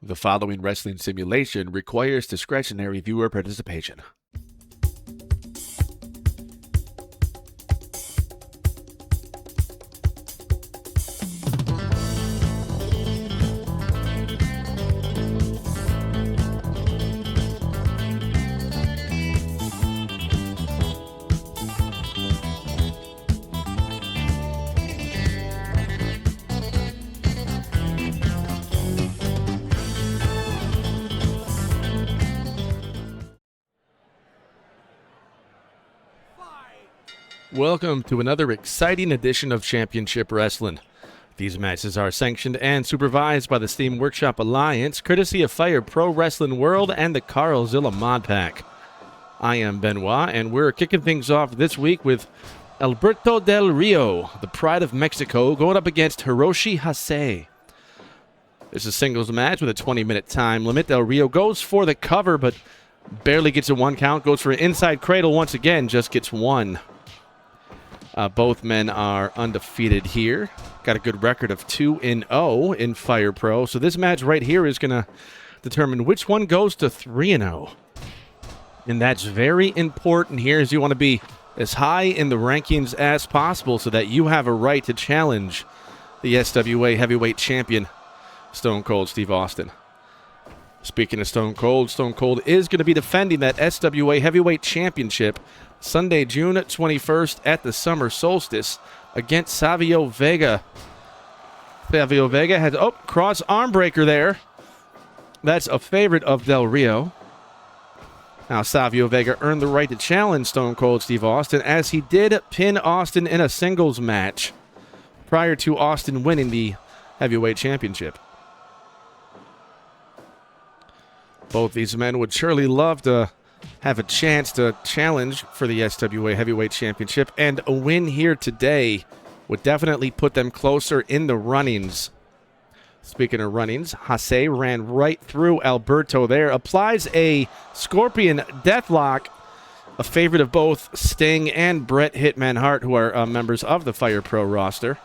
The following wrestling simulation requires discretionary viewer participation. Welcome to another exciting edition of Championship Wrestling. These matches are sanctioned and supervised by the Steam Workshop Alliance, courtesy of Fire Pro Wrestling World and the Carlzilla Mod Pack. I am Benoit, and we're kicking things off this week with Alberto del Rio, the Pride of Mexico, going up against Hiroshi Hase. This is a singles match with a 20-minute time limit. Del Rio goes for the cover, but barely gets a one count, goes for an inside cradle once again, just gets one. Both men are undefeated here. Got a good record of 2-0 in Fire Pro. So this match right here is going to determine which one goes to 3-0. And that's very important here, as you want to be as high in the rankings as possible so that you have a right to challenge the SWA Heavyweight Champion, Stone Cold Steve Austin. Speaking of Stone Cold is going to be defending that SWA Heavyweight Championship Sunday, June 21st at the Summer Solstice against Savio Vega. Savio Vega has, cross arm breaker there. That's a favorite of Del Rio. Now, Savio Vega earned the right to challenge Stone Cold Steve Austin, as he did pin Austin in a singles match prior to Austin winning the Heavyweight Championship. Both these men would surely love to have a chance to challenge for the SWA Heavyweight Championship, and a win here today would definitely put them closer in the runnings. Speaking of runnings, Hase ran right through Alberto there, applies a Scorpion Deathlock, a favorite of both Sting and Bret Hitman Hart, who are members of the Fire Pro roster.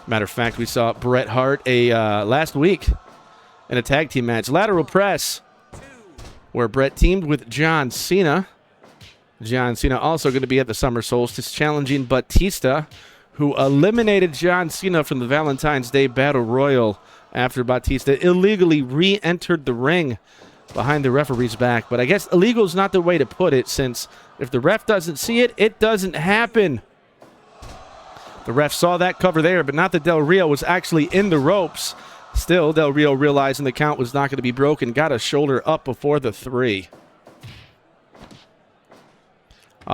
Matter of fact, we saw Bret Hart last week in a tag team match, lateral press, where Bret teamed with John Cena. John Cena also going to be at the Summer Solstice challenging Batista, who eliminated John Cena from the Valentine's Day Battle Royal after Batista illegally re-entered the ring behind the referee's back. But I guess illegal is not the way to put it, since if the ref doesn't see it, it doesn't happen. The ref saw that cover there, but not that Del Rio was actually in the ropes. Still, Del Rio, realizing the count was not going to be broken, got a shoulder up before the 3.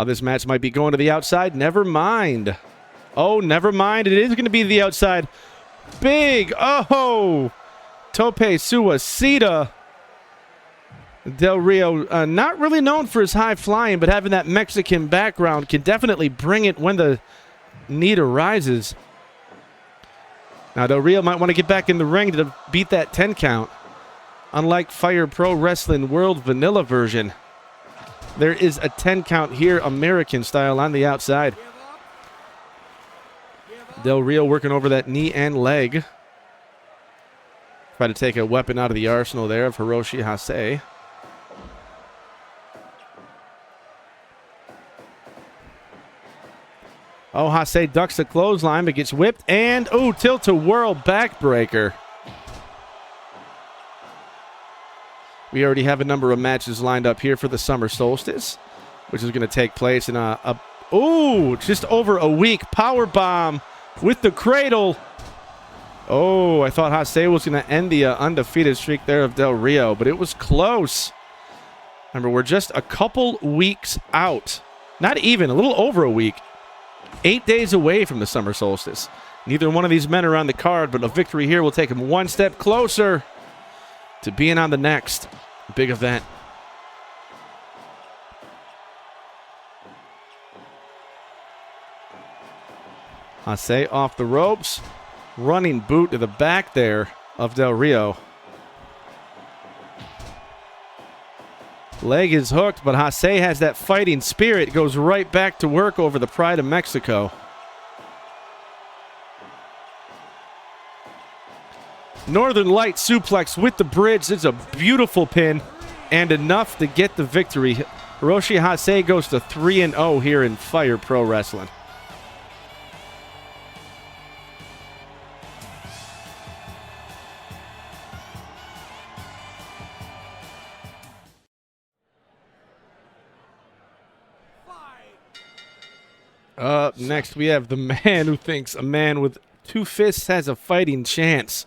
This match might be going to the outside. Never mind. Oh, never mind. It is going to be the outside. Big. Oh. Tope Suicida. Del Rio, not really known for his high flying, but having that Mexican background can definitely bring it when the need arises. Now, Del Rio might want to get back in the ring to beat that 10 count. Unlike Fire Pro Wrestling World Vanilla version, there is a 10 count here, American style, on the outside. Del Rio working over that knee and leg. Try to take a weapon out of the arsenal there of Hiroshi Hase. Oh, Hase ducks the clothesline, but gets whipped. And, tilt-a-whirl backbreaker. We already have a number of matches lined up here for the Summer Solstice, which is going to take place in just over a week. Powerbomb with the cradle. Oh, I thought Hase was going to end the undefeated streak there of Del Rio, but it was close. Remember, we're just a couple weeks out. Not even, a little over a week. 8 days away from the Summer Solstice. Neither one of these men are on the card, but a victory here will take them one step closer to being on the next big event. Hase off the ropes. Running boot to the back there of Del Rio. Leg is hooked, but Hase has that fighting spirit. Goes right back to work over the Pride of Mexico. Northern Light suplex with the bridge. It's a beautiful pin and enough to get the victory. Hiroshi Hase goes to 3-0 here in Fire Pro Wrestling. Up next, we have the man who thinks a man with 2 fists has a fighting chance,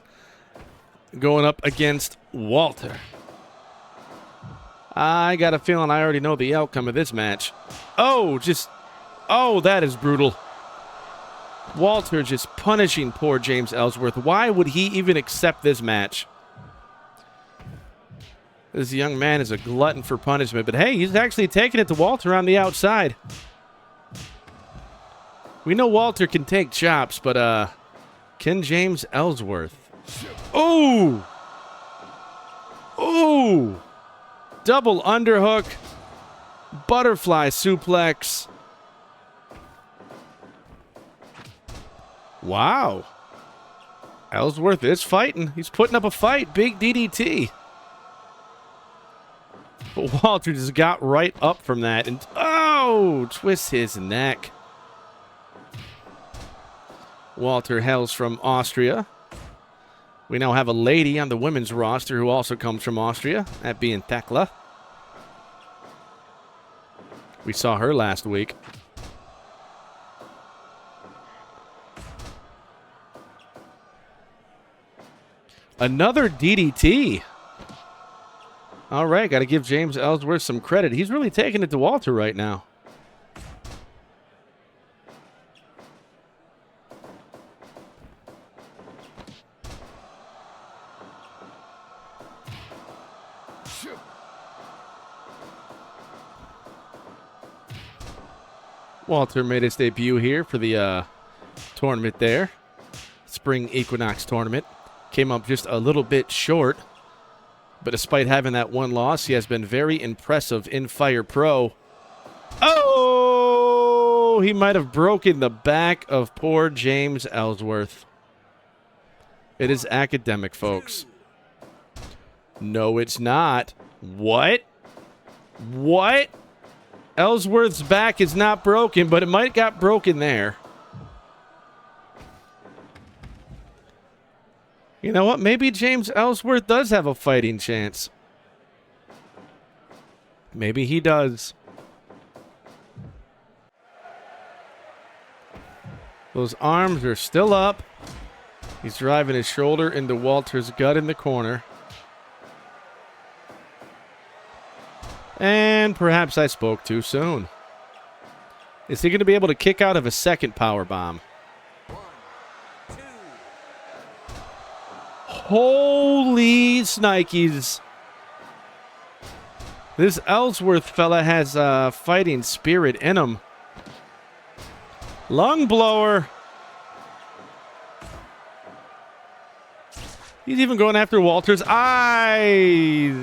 going up against Walter. I got a feeling I already know the outcome of this match. Oh, that is brutal. Walter just punishing poor James Ellsworth. Why would he even accept this match? This young man is a glutton for punishment, but hey, he's actually taking it to Walter on the outside. We know Walter can take chops, but can James Ellsworth? Ooh! Ooh! Double underhook. Butterfly suplex. Wow. Ellsworth is fighting. He's putting up a fight. Big DDT. But Walter just got right up from that and, oh, twists his neck. Walter hails from Austria. We now have a lady on the women's roster who also comes from Austria, that being Thekla. We saw her last week. Another DDT. All right, got to give James Ellsworth some credit. He's really taking it to Walter right now. Walter made his debut here for the tournament there. Spring Equinox tournament. Came up just a little bit short. But despite having that one loss, he has been very impressive in Fire Pro. Oh! He might have broken the back of poor James Ellsworth. It is academic, folks. No, it's not. What? What? Ellsworth's back is not broken, but it might got broken there. You know what? Maybe James Ellsworth does have a fighting chance. Maybe he does. Those arms are still up. He's driving his shoulder into Walter's gut in the corner. And perhaps I spoke too soon. Is he going to be able to kick out of a second power bomb? 1, 2. Holy snikes. This Ellsworth fella has fighting spirit in him. Lung blower. He's even going after Walter's eyes.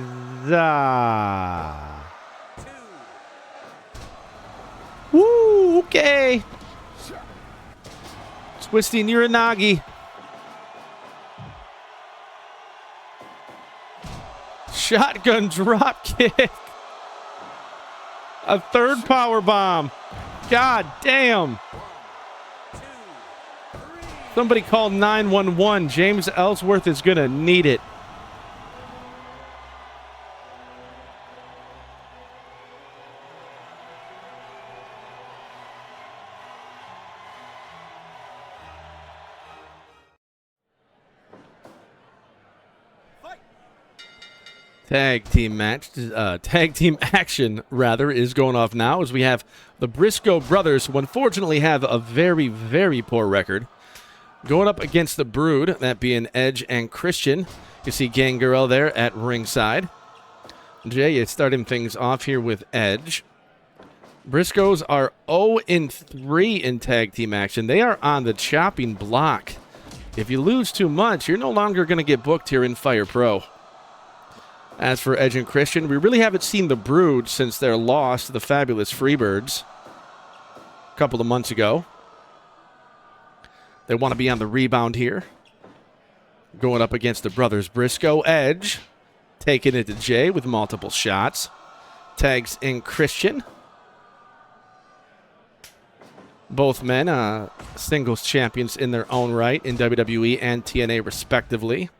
Woo, okay. Twisty Niranagi. Shotgun drop kick. A third power bomb. God damn. Somebody call 911. James Ellsworth is going to need it. Tag team match, tag team action, rather, is going off now as we have the Briscoe brothers, who unfortunately have a very, very poor record, going up against the Brood, that being Edge and Christian. You see Gangrel there at ringside. Jay is starting things off here with Edge. Briscoes are 0-3 in tag team action. They are on the chopping block. If you lose too much, you're no longer going to get booked here in Fire Pro. As for Edge and Christian, we really haven't seen the Brood since their loss to the fabulous Freebirds a couple of months ago. They want to be on the rebound here. going up against the brothers Briscoe. Edge taking it to Jay with multiple shots. Tags in Christian. Both men singles champions in their own right in WWE and TNA respectively.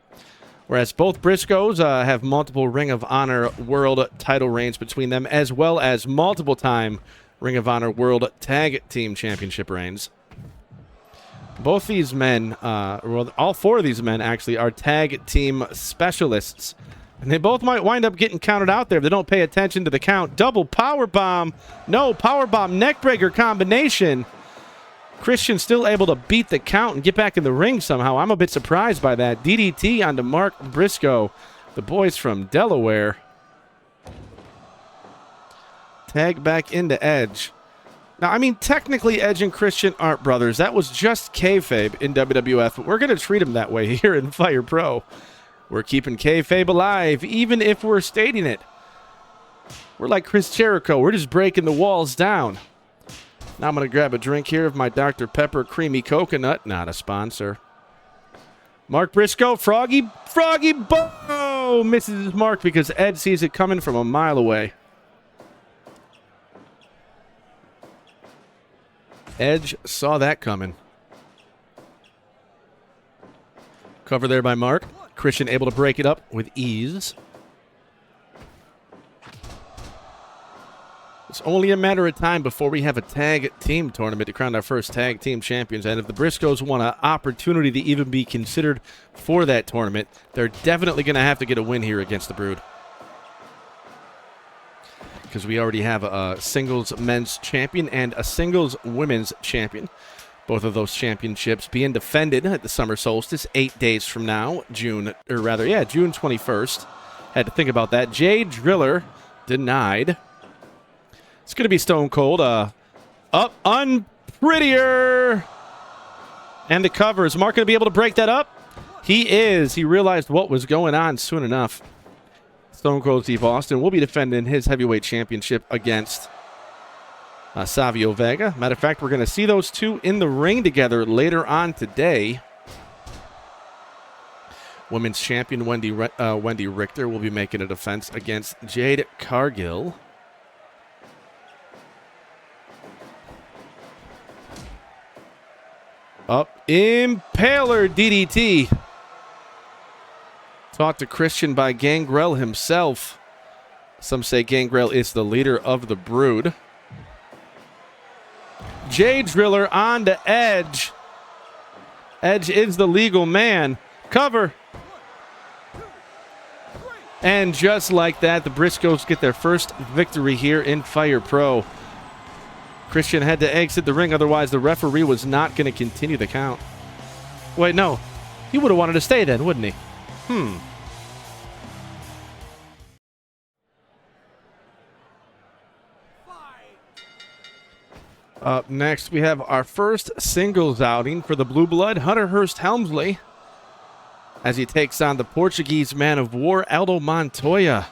Whereas both Briscoes have multiple Ring of Honor World title reigns between them, as well as multiple-time Ring of Honor World Tag Team Championship reigns. Both these men, well, all four of these men actually, are tag team specialists. And they both might wind up getting counted out there if they don't pay attention to the count. Double powerbomb. No, powerbomb neckbreaker combination. Christian still able to beat the count and get back in the ring somehow. I'm a bit surprised by that. DDT onto Mark Briscoe. The boys from Delaware. Tag back into Edge. Now, I mean, technically, Edge and Christian aren't brothers. That was just kayfabe in WWF, but we're going to treat them that way here in Fire Pro. We're keeping kayfabe alive, even if we're stating it. We're like Chris Jericho. We're just breaking the walls down. Now I'm going to grab a drink here of my Dr. Pepper Creamy Coconut. Not a sponsor. Mark Briscoe, Froggy, Bo! Misses his mark because Ed sees it coming from a mile away. Edge saw that coming. Cover there by Mark. Christian able to break it up with ease. It's only a matter of time before we have a tag team tournament to crown our first tag team champions. And if the Briscoes want an opportunity to even be considered for that tournament, they're definitely going to have to get a win here against the Brood. Because we already have a singles men's champion and a singles women's champion. Both of those championships being defended at the Summer Solstice 8 days from now, June 21st. Had to think about that. Jade Driller denied. It's going to be Stone Cold. Up unprettier. And the cover. Is Mark going to be able to break that up? He is. He realized what was going on soon enough. Stone Cold Steve Austin will be defending his heavyweight championship against Savio Vega. Matter of fact, we're going to see those two in the ring together later on today. Women's champion Wendi Richter will be making a defense against Jade Cargill. Up, Impaler DDT. Taught to Christian by Gangrel himself. Some say Gangrel is the leader of the Brood. Jade Driller on to Edge. Edge is the legal man. Cover. And just like that, the Briscoes get their first victory here in Fire Pro. Christian had to exit the ring, otherwise the referee was not going to continue the count. Wait, no. He would have wanted to stay then, wouldn't he? Up next, we have our first singles outing for the Blue Blood, Hunter Hearst Helmsley, as he takes on the Portuguese man of war, Aldo Montoya.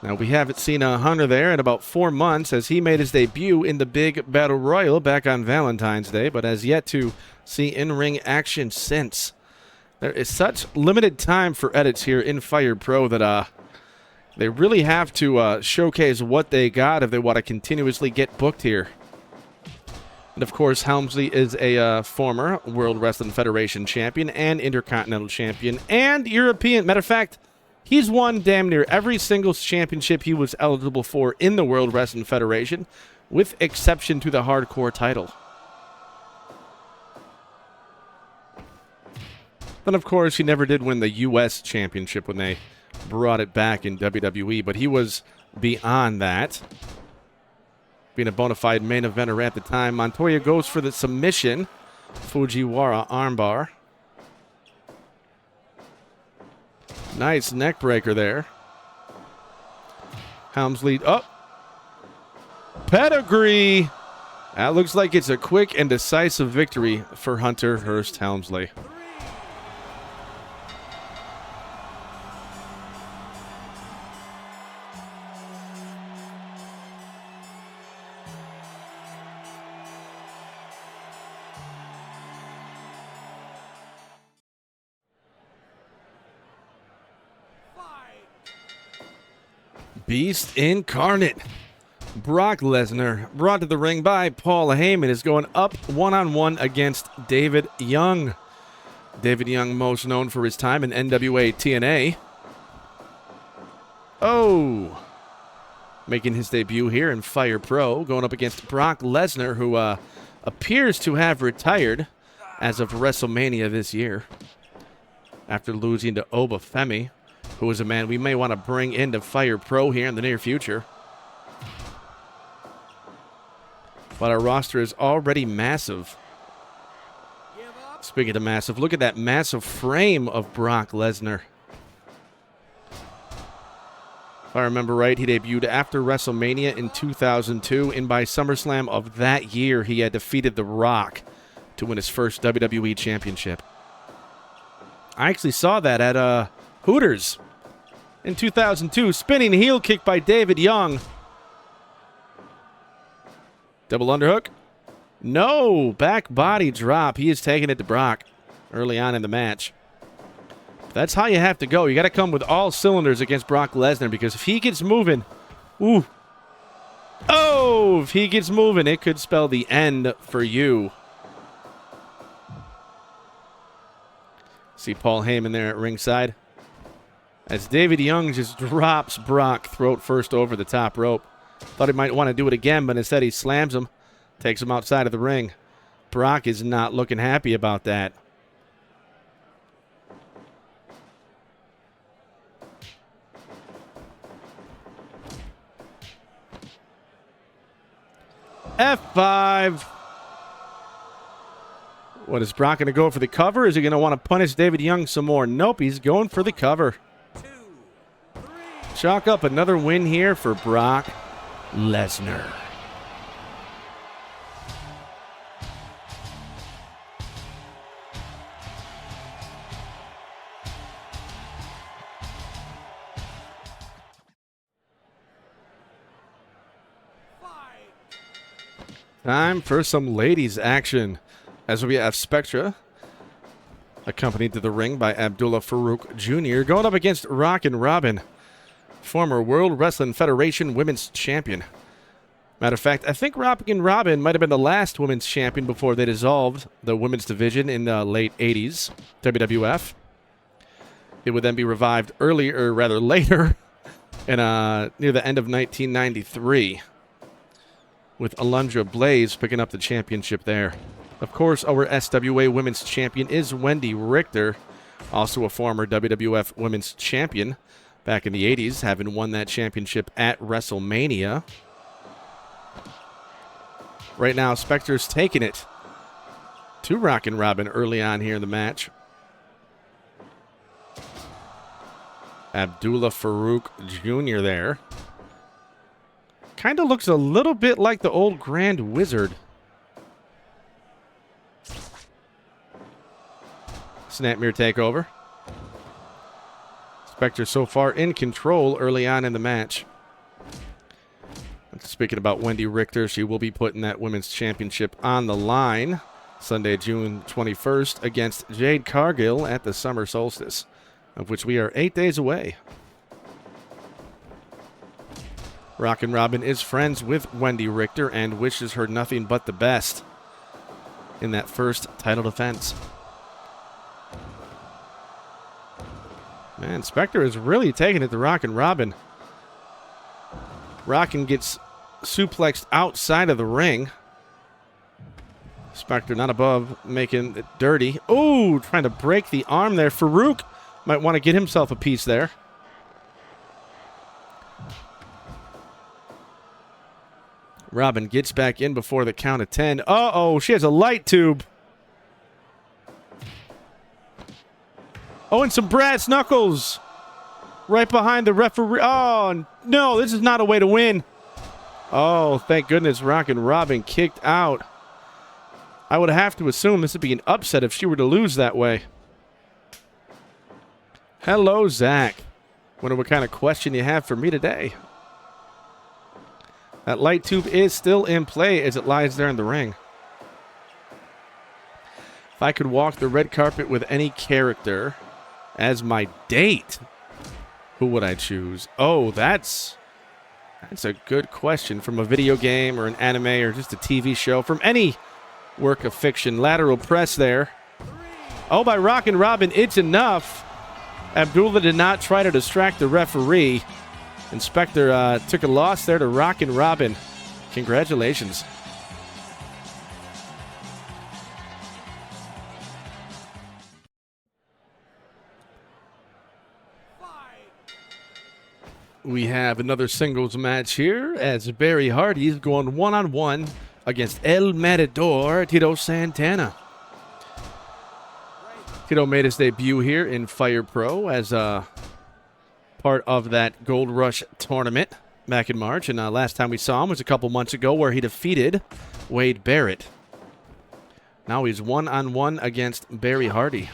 Now, we haven't seen Hunter there in about 4 months as he made his debut in the big Battle Royal back on Valentine's Day, but has yet to see in-ring action since. There is such limited time for edits here in Fire Pro that they really have to showcase what they got if they want to continuously get booked here. And, of course, Helmsley is a former World Wrestling Federation champion and Intercontinental champion and European. Matter of fact, he's won damn near every singles championship he was eligible for in the World Wrestling Federation, with exception to the hardcore title. Then, of course, he never did win the U.S. championship when they brought it back in WWE, but he was beyond that. Being a bona fide main eventer at the time, Montoya goes for the submission. Fujiwara armbar. Nice neck breaker there. Helmsley up. Pedigree. That looks like it's a quick and decisive victory for Hunter Hearst Helmsley. beast incarnate. Brock Lesnar, brought to the ring by Paul Heyman, is going up one-on-one against David Young. David Young, most known for his time in NWA TNA. Oh, making his debut here in Fire Pro, going up against Brock Lesnar, who appears to have retired as of WrestleMania this year after losing to Oba Femi, who is a man we may want to bring into Fire Pro here in the near future. But our roster is already massive. Speaking of massive, look at that massive frame of Brock Lesnar. If I remember right, he debuted after WrestleMania in 2002, and by SummerSlam of that year, he had defeated The Rock to win his first WWE Championship. I actually saw that at Hooters in 2002. Spinning heel kick by David Young. Double underhook. No, back body drop. He is taking it to Brock early on in the match. That's how you have to go. You got to come with all cylinders against Brock Lesnar, because if he gets moving, ooh. Oh, if he gets moving, it could spell the end for you. See Paul Heyman there at ringside as David Young just drops Brock throat first over the top rope. Thought he might want to do it again, but instead he slams him, takes him outside of the ring. Brock is not looking happy about that. F5. What, is Brock going to go for the cover? Is he going to want to punish David Young some more? Nope, he's going for the cover. 2, 3. Chalk up another win here for Brock Lesnar. Time for some ladies action, as we have Spectre, accompanied to the ring by Abdullah Farouk Jr., going up against Rockin Robin, former World Wrestling Federation Women's Champion. Matter of fact, I think Rockin Robin might have been the last Women's Champion before they dissolved the Women's Division in the late 80s, WWF. It would then be revived earlier, or rather later, in near the end of 1993. With Alundra Blaze picking up the championship there. Of course, our SWA Women's Champion is Wendi Richter, also a former WWF Women's Champion back in the 80s, having won that championship at WrestleMania. Right now, Spectre's taking it to Rockin' Robin early on here in the match. Abdullah Farouk Jr. there. Kind of looks a little bit like the old Grand Wizard. Snapmere takeover. Spectre so far in control early on in the match. Speaking about Wendi Richter, she will be putting that Women's Championship on the line Sunday, June 21st against Jade Cargill at the Summer Solstice, of which we are 8 days away. Rockin' Robin is friends with Wendi Richter and wishes her nothing but the best in that first title defense. Man, Spectre is really taking it to Rockin' Robin. Rockin' gets suplexed outside of the ring. Spectre not above, making it dirty. Oh, trying to break the arm there. Farouk might want to get himself a piece there. Robin gets back in before the count of 10. Uh-oh, she has a light tube. Oh, and some brass knuckles right behind the referee. Oh, no, this is not a way to win. Oh, thank goodness Rockin' Robin kicked out. I would have to assume this would be an upset if she were to lose that way. Hello, Zach. Wonder what kind of question you have for me today. That light tube is still in play as it lies there in the ring. If I could walk the red carpet with any character as my date, who would I choose? Oh, that's That's a good question from a video game or an anime or just a TV show. From any work of fiction. Lateral press there. Oh, by Rockin Robin, it's enough. Abdullah did not try to distract the referee. And Spectre took a loss there to Rockin Robin. Congratulations. We have another singles match here as Barry Hardy's going one-on-one against El Matador, Tito Santana. Tito made his debut here in Fire Pro as part of that Gold Rush tournament back in March. And last time we saw him was a couple months ago where he defeated Wade Barrett. Now he's one-on-one against Barry Hardy.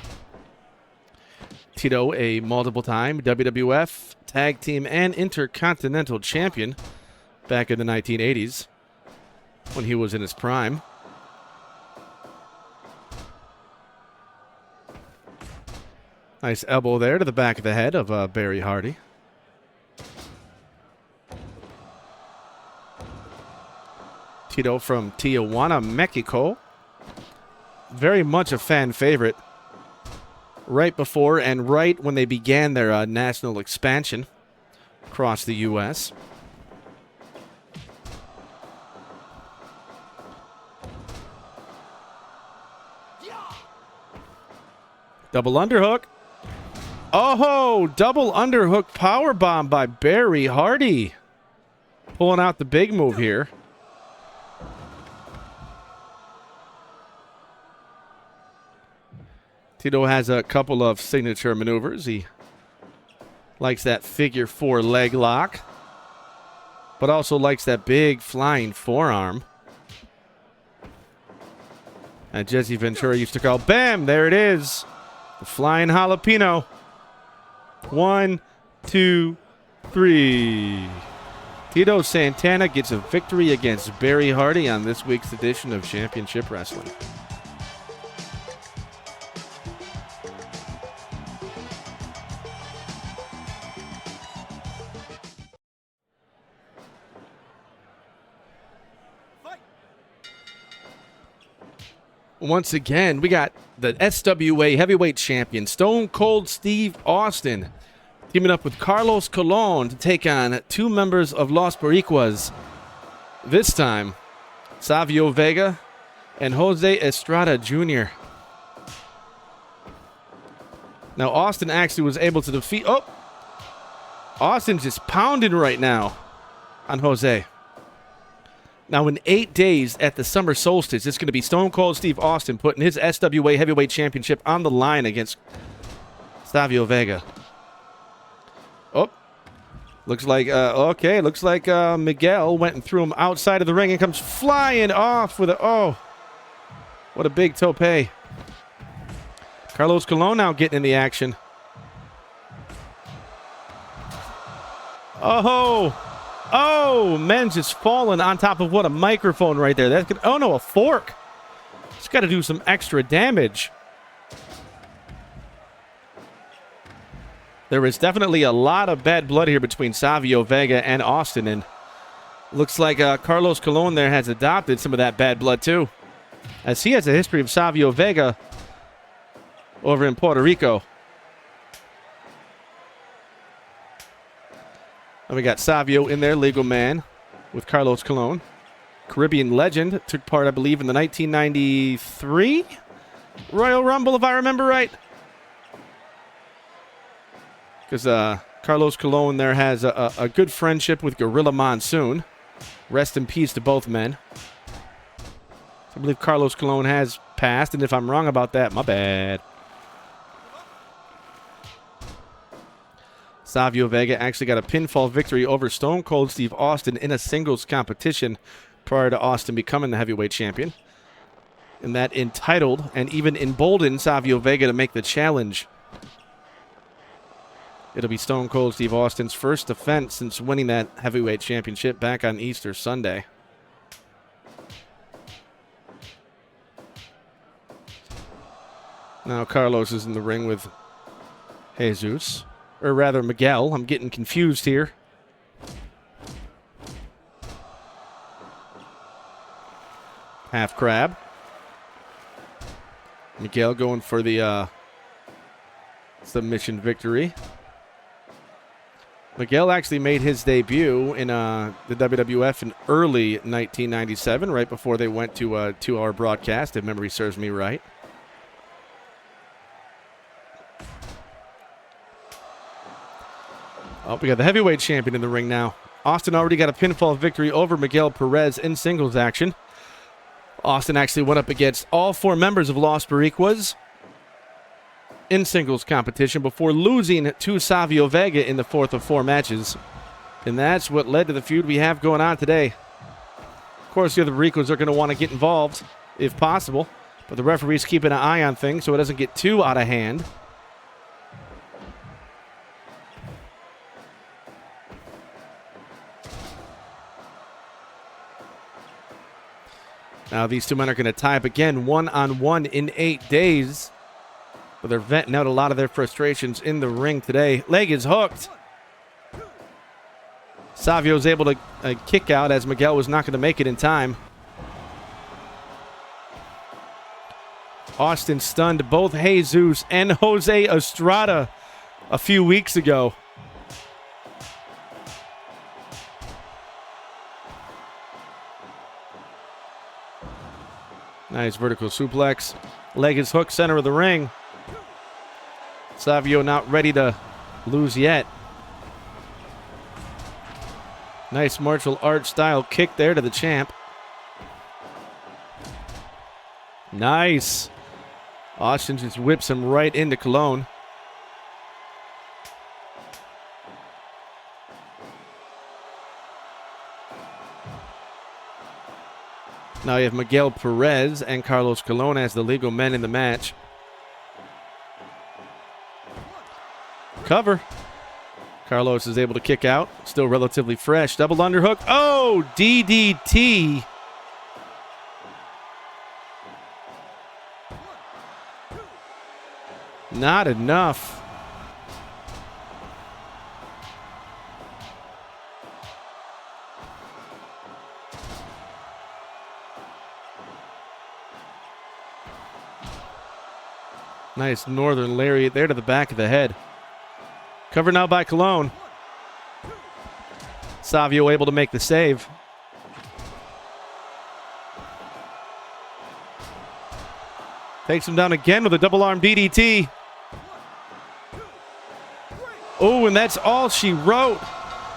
Tito, a multiple-time WWF Tag Team and Intercontinental Champion back in the 1980s when he was in his prime. Nice elbow there to the back of the head of Barry Hardy. Tito from Tijuana, Mexico. Very much a fan favorite. Right before and right when they began their national expansion across the U.S. Double underhook. Oh, double underhook powerbomb by Barry Hardy. Pulling out the big move here. Tito has a couple of signature maneuvers. He likes that figure 4 leg lock, but also likes that big flying forearm. And Jesse Ventura used to call, bam, there it is. The flying jalapeno. 1, 2, 3. Tito Santana gets a victory against Barry Hardy on this week's edition of Championship Wrestling. Once again, we got the SWA Heavyweight Champion, Stone Cold Steve Austin, teaming up with Carlos Colón to take on 2 members of Los Boricuas. This time, Savio Vega and Jose Estrada Jr. Now, Austin actually was able to defeat... Oh! Austin's just pounding right now on Jose. Now, in 8 days at the Summer Solstice, it's going to be Stone Cold Steve Austin putting his SWA Heavyweight Championship on the line against Savio Vega. Oh, looks like, okay, looks like Miguel went and threw him outside of the ring and comes flying off with a, oh, what a big tope. Carlos Colón now getting in the action. Oh, oh, men's just falling on top of what, a microphone right there. That's good. Oh no, a fork. It's got to do some extra damage. There is definitely a lot of bad blood here between Savio Vega and Austin, and looks like Carlos Colón there has adopted some of that bad blood too, as he has a history of Savio Vega over in Puerto Rico. And we got Savio in there, legal man, with Carlos Colón. Caribbean legend, took part, I believe, in the 1993 Royal Rumble, if I remember right. Because Carlos Colón there has a good friendship with Gorilla Monsoon. Rest in peace to both men. I believe Carlos Colón has passed, and if I'm wrong about that, my bad. Savio Vega actually got a pinfall victory over Stone Cold Steve Austin in a singles competition prior to Austin becoming the heavyweight champion. And that entitled and even emboldened Savio Vega to make the challenge. It'll be Stone Cold Steve Austin's first defense since winning that heavyweight championship back on Easter Sunday. Now Carlos is in the ring with Jesus. Or rather, Miguel. I'm getting confused here. half crab. Miguel going for the submission victory. Miguel actually made his debut in the WWF in early 1997, right before they went to a 2-hour broadcast, if memory serves me right. Oh, we got the heavyweight champion in the ring now. Austin already got a pinfall victory over Miguel Perez in singles action. Austin actually went up against all 4 members of Los Boricuas in singles competition before losing to Savio Vega in the 4th of 4 matches. And that's what led to the feud we have going on today. Of course, the other Boricuas are going to want to get involved, if possible, but the referee's keeping an eye on things so it doesn't get too out of hand. Now these 2 men are going to tie up again, 1-on-1 in 8 days. But they're venting out a lot of their frustrations in the ring today. Leg is hooked. Savio's able to kick out as Miguel was not going to make it in time. Austin stunned both Jesus and Jose Estrada a few weeks ago. Nice vertical suplex. Leg is hooked, center of the ring. Savio not ready to lose yet. Nice martial arts style kick there to the champ. Nice. Austin just whips him right into Colón. Now you have Miguel Perez and Carlos Colón as the legal men in the match. Cover. Carlos is able to kick out. Still relatively fresh. Double underhook. Oh, DDT. Not enough. Nice northern lariat there to the back of the head. Covered now by Colón. Savio able to make the save. Takes him down again with a double arm DDT. Oh, and that's all she wrote.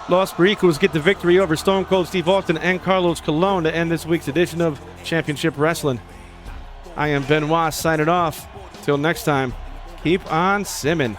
Los Boricuas get the victory over Stone Cold Steve Austin and Carlos Colón to end this week's edition of Championship Wrestling. I am Benoit signing off. Till next time, keep on simming.